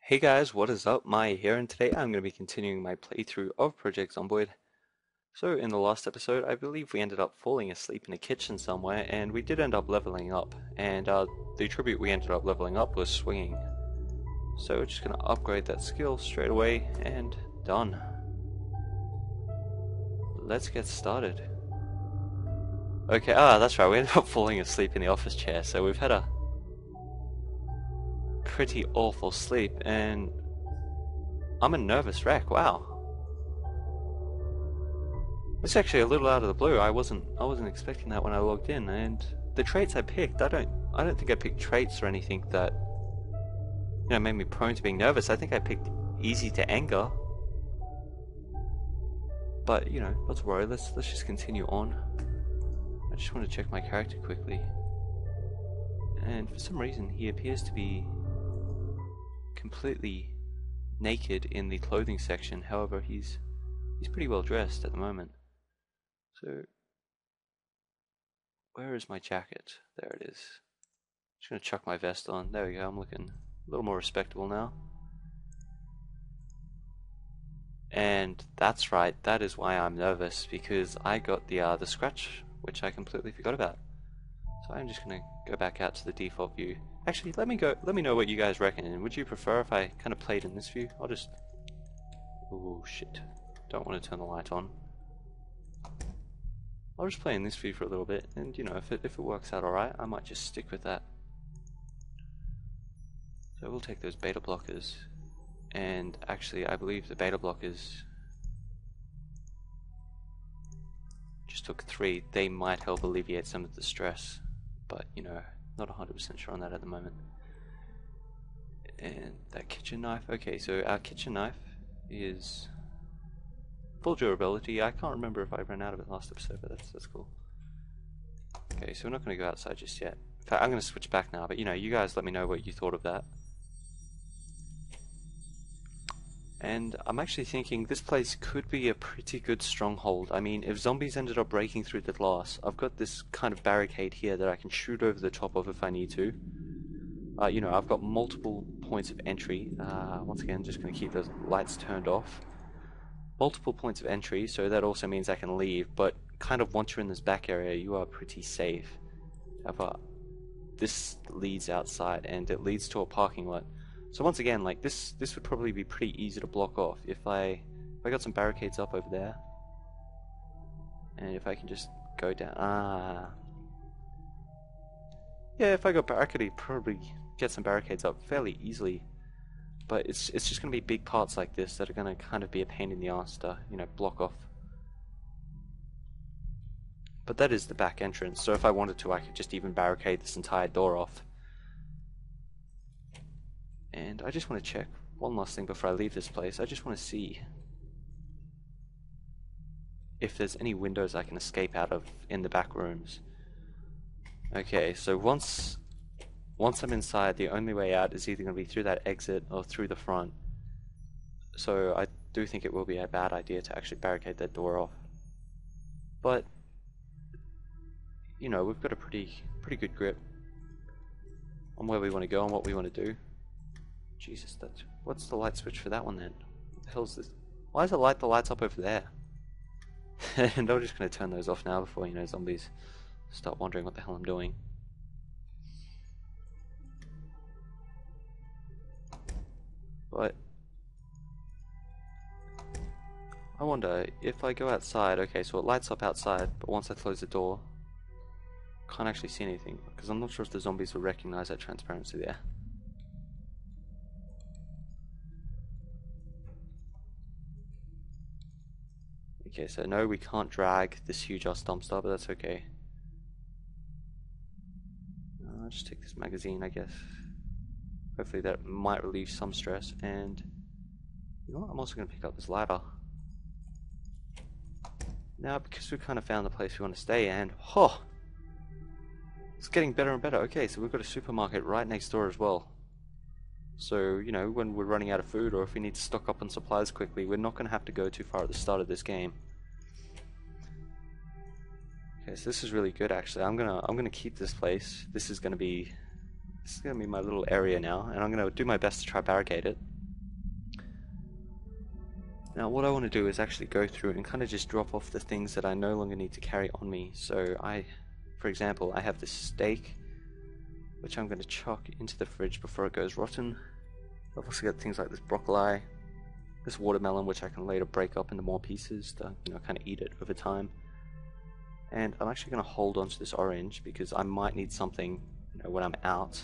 Hey guys, what is up? Maya here, and today I'm going to be continuing my playthrough of Project Zomboid. So in the last episode, I believe we ended up falling asleep in a kitchen somewhere, and we did end up leveling up, and the attribute we ended up leveling up was swinging. So we're just going to upgrade that skill straight away, and done. Let's get started. Okay, that's right, we ended up falling asleep in the office chair, so we've had a pretty awful sleep, and I'm a nervous wreck, wow. It's actually a little out of the blue. I wasn't expecting that when I logged in, and the traits I picked, I don't think I picked traits or anything that made me prone to being nervous. I think I picked easy to anger. But, not to worry, let's just continue on. I just want to check my character quickly. And for some reason he appears to be completely naked in the clothing section. However, he's pretty well dressed at the moment. So, where is my jacket? There it is. Just gonna chuck my vest on. There we go, I'm looking a little more respectable now. And that's right, that is why I'm nervous, because I got the scratch, which I completely forgot about. So I'm just gonna go back out to the default view. Actually, let me know what you guys reckon, and would you prefer if I kind of played in this view? I'll just... Ooh, shit. Don't want to turn the light on. I'll just play in this view for a little bit, and if it works out alright, I might just stick with that. So we'll take those beta blockers, and actually I believe the beta blockers just took 3. They might help alleviate some of the stress, but not 100% sure on that at the moment. And that kitchen knife, okay, so our kitchen knife is full durability. I can't remember if I ran out of it last episode, but that's cool. Okay, so we're not going to go outside just yet. In fact, I'm going to switch back now, but you guys let me know what you thought of that. And I'm actually thinking this place could be a pretty good stronghold. I mean, if zombies ended up breaking through the glass, I've got this kind of barricade here that I can shoot over the top of if I need to. I've got multiple points of entry. Once again, just going to keep those lights turned off. Multiple points of entry, so that also means I can leave, but kind of once you're in this back area, you are pretty safe. However, this leads outside, and it leads to a parking lot. So once again, like this would probably be pretty easy to block off if I got some barricades up over there, and if I can just go down. Yeah, if I got I could probably get some barricades up fairly easily. But it's just going to be big parts like this that are going to kind of be a pain in the ass to, block off. But that is the back entrance, so if I wanted to, I could just even barricade this entire door off. And I just want to check one last thing before I leave this place. I just want to see if there's any windows I can escape out of in the back rooms. Okay, so once I'm inside, the only way out is either going to be through that exit or through the front. So I do think it will be a bad idea to actually barricade that door off. But we've got a pretty good grip on where we want to go and what we want to do. Jesus, what's the light switch for that one then? What the hell's this? Why does it light the lights up over there? And I'm just going to turn those off now before zombies start wondering what the hell I'm doing. But I wonder if I go outside. Okay, so it lights up outside, but once I close the door, can't actually see anything, because I'm not sure if the zombies will recognize that transparency there. Okay, so no, we can't drag this huge ass dumpster, but that's okay. I'll just take this magazine, I guess. Hopefully that might relieve some stress, and you know what, I'm also going to pick up this ladder. Now, because we've kind of found the place we want to stay, and it's getting better and better. Okay, so we've got a supermarket right next door as well. So, when we're running out of food, or if we need to stock up on supplies quickly, we're not going to have to go too far at the start of this game. Okay, so this is really good actually. I'm gonna keep this place. This is gonna be my little area now, and I'm gonna do my best to try barricade it. Now what I want to do is actually go through and kind of just drop off the things that I no longer need to carry on me. So for example, I have this steak, which I'm going to chuck into the fridge before it goes rotten. I've also got things like this broccoli, this watermelon, which I can later break up into more pieces to, kind of eat it over time. And I'm actually going to hold on to this orange because I might need something, when I'm out,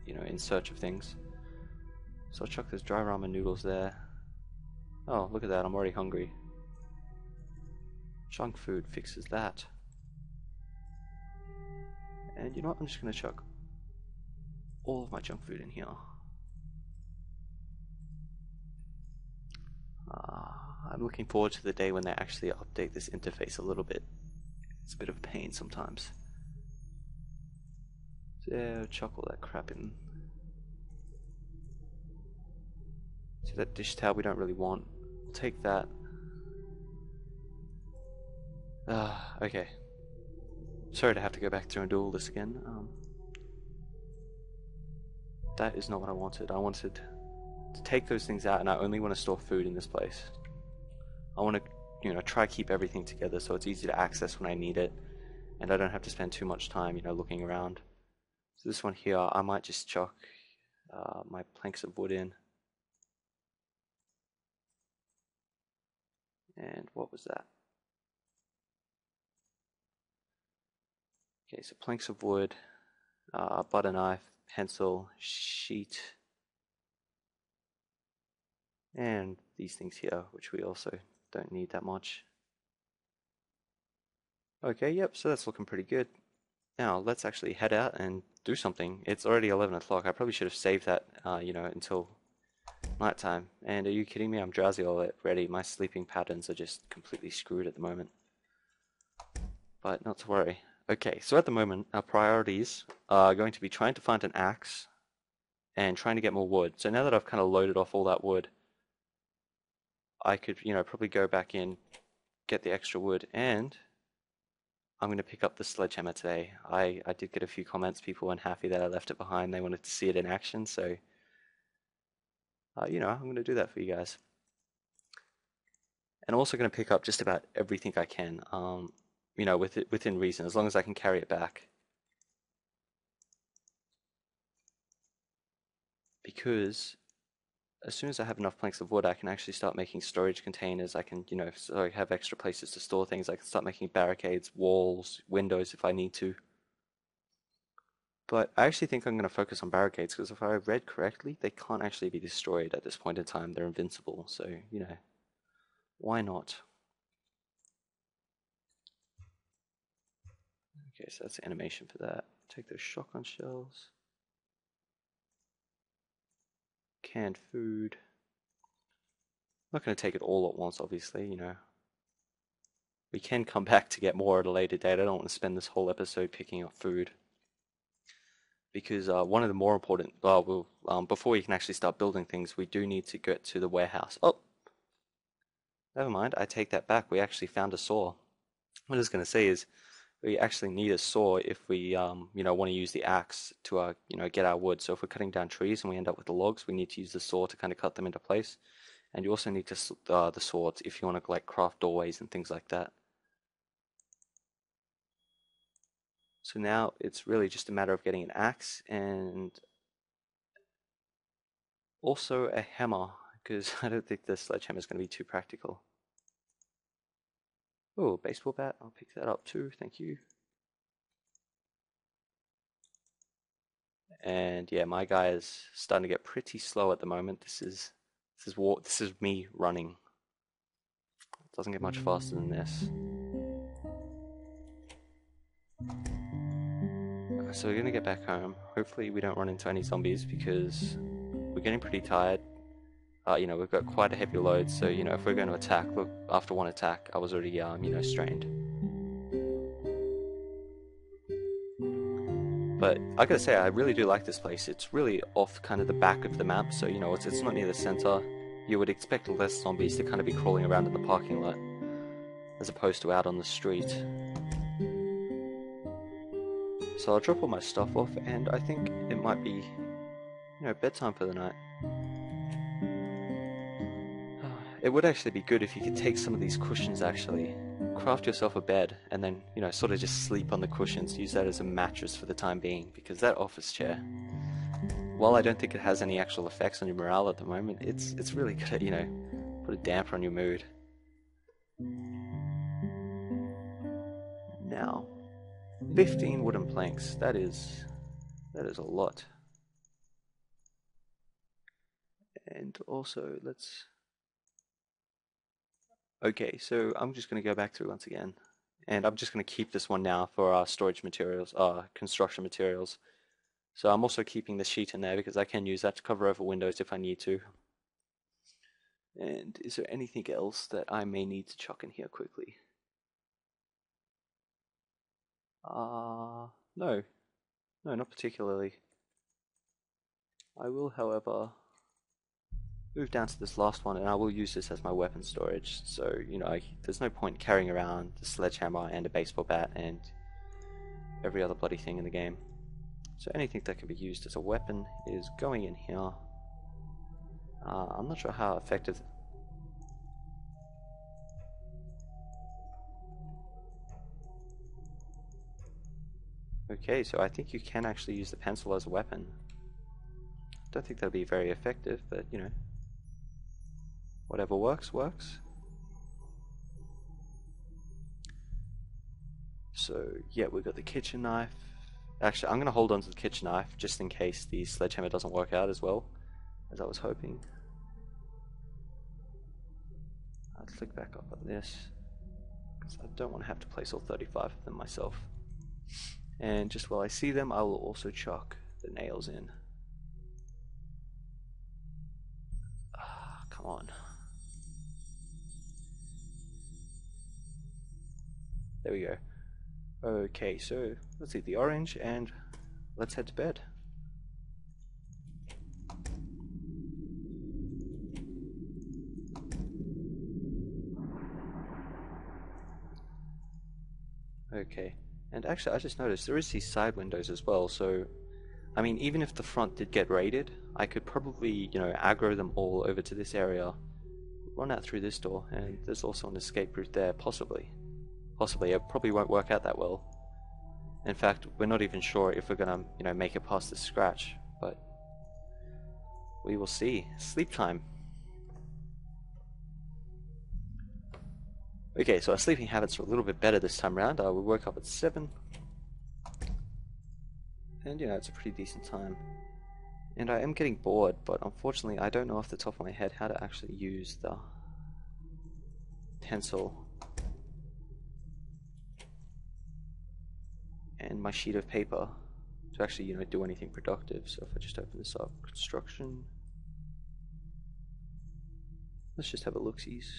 in search of things. So I'll chuck those dry ramen noodles there. Oh, look at that, I'm already hungry. Junk food fixes that. And you know what, I'm just going to chuck all of my junk food in here. I'm looking forward to the day when they actually update this interface a little bit. It's a bit of a pain sometimes. So yeah, chuck all that crap in. See that dish towel we don't really want. We'll take that. Okay. Sorry to have to go back through and do all this again. That is not what I wanted. I wanted to take those things out, and I only want to store food in this place. I want to, try to keep everything together so it's easy to access when I need it, and I don't have to spend too much time, looking around. So this one here, I might just chuck my planks of wood in. And what was that? Okay, so planks of wood, butter knife, pencil, sheet, and these things here, which we also don't need that much. Okay, yep, so that's looking pretty good. Now let's actually head out and do something. It's already 11 o'clock. I probably should have saved that, until nighttime. And are you kidding me? I'm drowsy already. My sleeping patterns are just completely screwed at the moment. But not to worry. Okay, so at the moment, our priorities are going to be trying to find an axe and trying to get more wood. So now that I've kind of loaded off all that wood, I could, probably go back in, get the extra wood, and I'm going to pick up the sledgehammer today. I did get a few comments. People weren't happy that I left it behind. They wanted to see it in action, so, I'm going to do that for you guys. And I'm also going to pick up just about everything I can, within reason, as long as I can carry it back. Because as soon as I have enough planks of wood, I can actually start making storage containers. I can, so I have extra places to store things. I can start making barricades, walls, windows if I need to. But I actually think I'm going to focus on barricades because if I read correctly, they can't actually be destroyed at this point in time. They're invincible, so, why not? Okay, so that's the animation for that. Take those shotgun shells. Canned food. I'm not going to take it all at once, obviously, We can come back to get more at a later date. I don't want to spend this whole episode picking up food. Because one of the more important, before we can actually start building things, we do need to get to the warehouse. Oh! Never mind, I take that back. We actually found a saw. What I was going to say is, we actually need a saw if we, want to use the axe to, get our wood. So if we're cutting down trees and we end up with the logs, we need to use the saw to kind of cut them into place. And you also need to the swords if you want to like craft doorways and things like that. So now it's really just a matter of getting an axe and also a hammer, because I don't think the sledgehammer is going to be too practical. Oh, baseball bat, I'll pick that up too, thank you. And yeah, my guy is starting to get pretty slow at the moment. This is me running. It doesn't get much faster than this. So we're gonna get back home. Hopefully we don't run into any zombies because we're getting pretty tired. We've got quite a heavy load, so if we're going to attack, look, after one attack, I was already strained. But I gotta say, I really do like this place. It's really off kind of the back of the map, so it's not near the center. You would expect less zombies to kind of be crawling around in the parking lot, as opposed to out on the street. So I'll drop all my stuff off, and I think it might be, bedtime for the night. it would actually be good if you could take some of these cushions actually, craft yourself a bed, and then, you know, sort of just sleep on the cushions, use that as a mattress for the time being, because that office chair, while I don't think it has any actual effects on your morale at the moment, it's really gonna, you know, put a damper on your mood. Now, 15 wooden planks, that is a lot. And also, okay, so I'm just going to go back through once again. And I'm just going to keep this one now for our storage materials, construction materials. So I'm also keeping the sheet in there because I can use that to cover over windows if I need to. And is there anything else that I may need to chuck in here quickly? No. No, not particularly. I will, however, move down to this last one, and I will use this as my weapon storage. So, you know, there's no point carrying around the sledgehammer and a baseball bat and every other bloody thing in the game. So anything that can be used as a weapon is going in here. I'm not sure how effective... Okay, so I think you can actually use the pencil as a weapon. Don't think that'll be very effective, but, you know, whatever works, works. So, yeah, we've got the kitchen knife. Actually, I'm going to hold on to the kitchen knife just in case the sledgehammer doesn't work out as well as I was hoping. I'll click back up on this because I don't want to have to place all 35 of them myself. And just while I see them, I will also chuck the nails in. Come on. There we go. Okay, so let's eat the orange and let's head to bed. Okay, and actually I just noticed there is these side windows as well, so I mean, even if the front did get raided, I could probably, you know, aggro them all over to this area, run out through this door, and there's also an escape route there, possibly. Possibly, it probably won't work out that well. In fact, we're not even sure if we're gonna, you know, make it past this scratch, but we will see. Sleep time. Okay, so our sleeping habits are a little bit better this time around. We woke up at 7. And, you know, it's a pretty decent time. And I am getting bored, but unfortunately I don't know off the top of my head how to actually use the pencil and my sheet of paper to actually, you know, do anything productive. So if I just open this up, construction, let's just have a look-sees.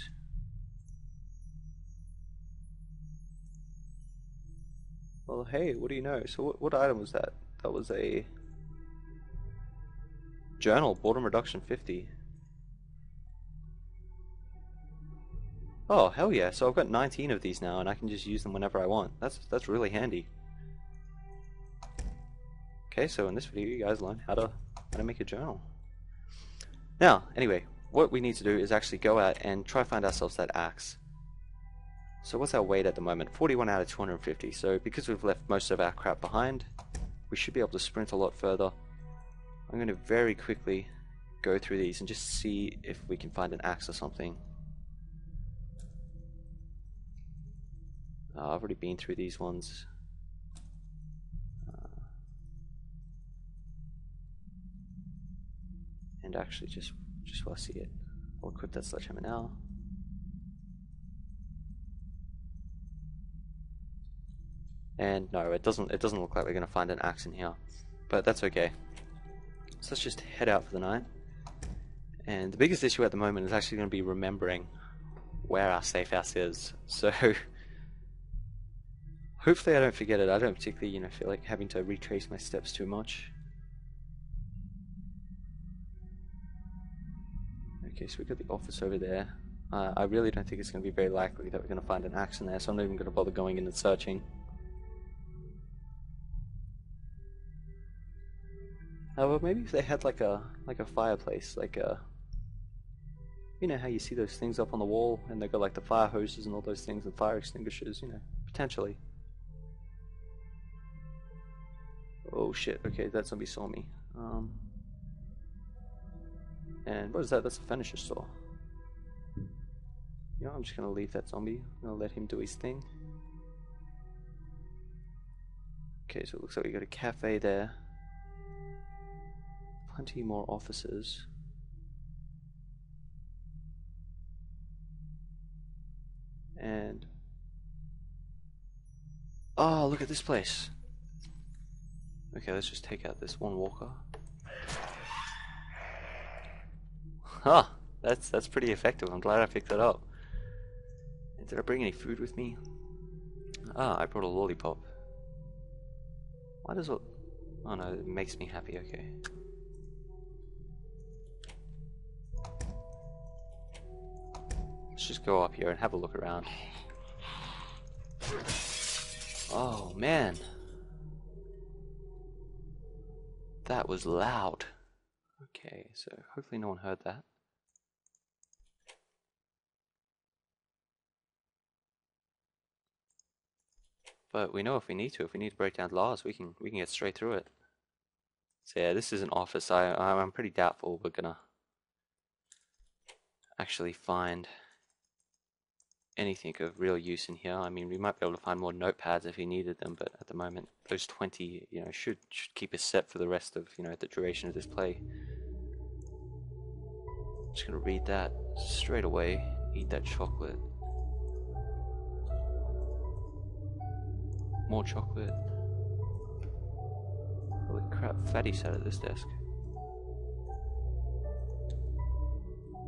Well, hey, what do you know? So what item was that? That was a journal, boredom reduction 50. Oh, hell yeah. So I've got 19 of these now and I can just use them whenever I want. That's really handy. Okay, so in this video you guys learn how to make a journal. Now, anyway, what we need to do is actually go out and try find ourselves that axe. So what's our weight at the moment? 41 out of 250. So because we've left most of our crap behind, we should be able to sprint a lot further. I'm going to very quickly go through these and just see if we can find an axe or something. I've already been through these ones. And actually, just while I see it, I'll equip that sledgehammer now. And no, it doesn't look like we're going to find an axe in here, but that's okay. So let's just head out for the night. And the biggest issue at the moment is actually going to be remembering where our safe house is. So hopefully I don't forget it. I don't particularly, you know, feel like having to retrace my steps too much. Okay, so we've got the office over there. I really don't think it's going to be very likely that we're going to find an axe in there, so I'm not even going to bother going in and searching. However, maybe if they had like a fireplace, like a You know how you see those things up on the wall, and they got like the fire hoses and all those things and fire extinguishers, you know, potentially. Oh shit, okay, that zombie saw me. And what is that? That's a furniture store. You know, I'm just gonna leave that zombie. I'm gonna let him do his thing. Okay, so it looks like we got a cafe there. Plenty more offices. And oh, look at this place. Okay, let's just take out this one walker. Huh, that's pretty effective. I'm glad I picked that up. And did I bring any food with me? Ah, I brought a lollipop. Why does it... Oh no, it makes me happy, okay. Let's just go up here and have a look around. Oh man. That was loud. Okay, so hopefully no one heard that. But we know if we need to break down laws, we can get straight through it. So yeah, this is an office. I'm pretty doubtful we're gonna actually find anything of real use in here. I mean, we might be able to find more notepads if we needed them, but at the moment, those 20, you know, should keep us set for the rest of, you know, the duration of this play. Just gonna read that straight away. Eat that chocolate. More chocolate. Holy crap, Fatty sat at this desk.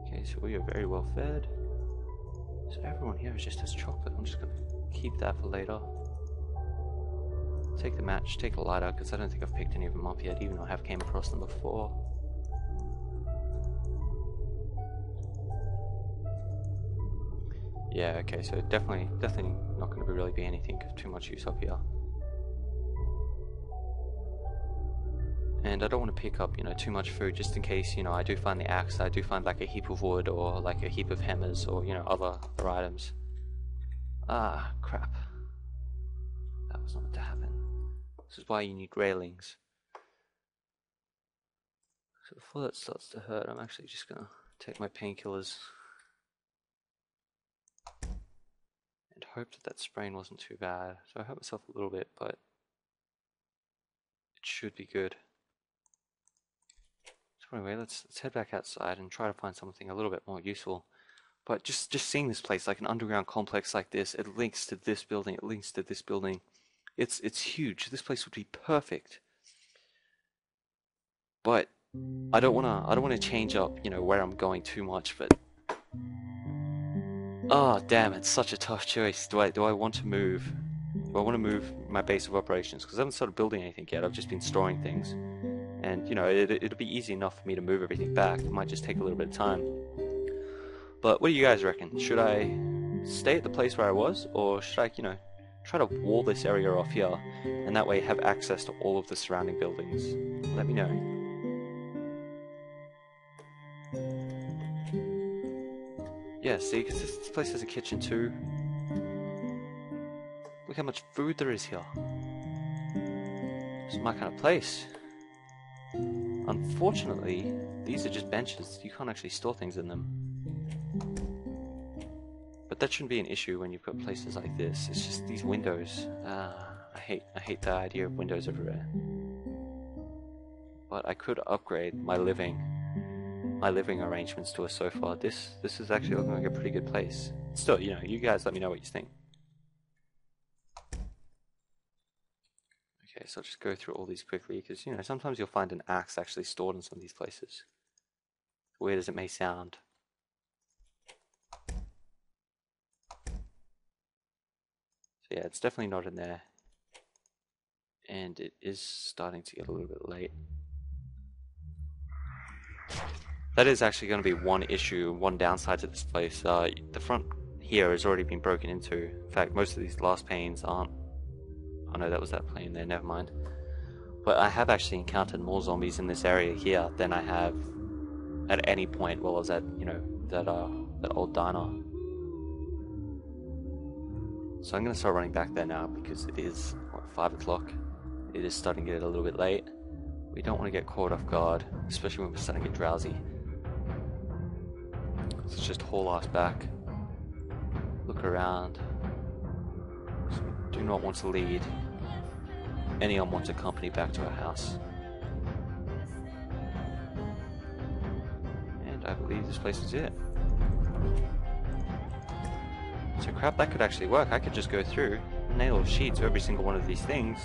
Okay, so we are very well fed. So everyone here just has chocolate. I'm just gonna keep that for later. Take the match, take a lighter, because I don't think I've picked any of them up yet, even though I have came across them before. Yeah, okay, so definitely not going to really be anything of too much use up here. And I don't want to pick up, you know, too much food just in case, you know, I do find the axe, I do find like a heap of wood or like a heap of hammers or, you know, other items. Ah, crap. That was not meant to happen. This is why you need railings. So before that starts to hurt, I'm actually just going to take my painkillers. And hope that that sprain wasn't too bad. So I hurt myself a little bit, but it should be good. So anyway, let's head back outside and try to find something a little bit more useful. But just seeing this place, like an underground complex like this, it links to this building, it links to this building. It's huge. This place would be perfect. But I don't wanna change up, you know, where I'm going too much, but oh damn, it's such a tough choice. Do I want to move? Do I want to move my base of operations? Because I haven't started building anything yet. I've just been storing things. And, you know, it'll be easy enough for me to move everything back. It might just take a little bit of time. But what do you guys reckon? Should I stay at the place where I was? Or should I, you know, try to wall this area off here? And that way have access to all of the surrounding buildings? Let me know. Yeah, see, because this place has a kitchen too. Look how much food there is here. This is my kind of place. Unfortunately, these are just benches. You can't actually store things in them. But that shouldn't be an issue when you've got places like this. It's just these windows. I hate the idea of windows everywhere. But I could upgrade my living arrangements to a sofa. This is actually looking like a pretty good place. Still, you know, you guys let me know what you think. Okay, so I'll just go through all these quickly, because, you know, sometimes you'll find an axe actually stored in some of these places. Weird as it may sound. So yeah, it's definitely not in there. And it is starting to get a little bit late. That is actually going to be one issue, one downside to this place. The front here has already been broken into. In fact, most of these glass panes aren't. Oh no, that was that plane there, never mind. But I have actually encountered more zombies in this area here than I have at any point while I was at, you know, that old diner. So I'm gonna start running back there now because it is, what, 5 o'clock. It is starting to get a little bit late. We don't want to get caught off guard, especially when we're starting to get drowsy. So let's just haul ass back. Look around. So we do not want to lead any unwanted company back to our house. And I believe this place is it. So crap, that could actually work. I could just go through, nail a sheet to every single one of these things,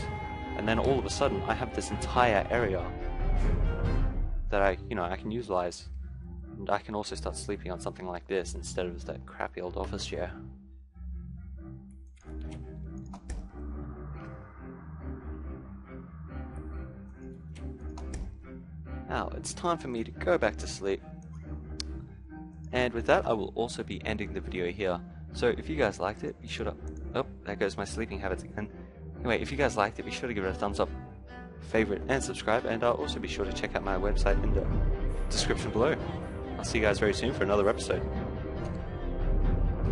and then all of a sudden I have this entire area that I can utilize. And I can also start sleeping on something like this instead of that crappy old office chair. Now, it's time for me to go back to sleep. And with that, I will also be ending the video here. So if you guys liked it, be sure to... Oh, there goes my sleeping habits again. Anyway, if you guys liked it, be sure to give it a thumbs up, favorite, and subscribe. And I'll also be sure to check out my website in the description below. I'll see you guys very soon for another episode.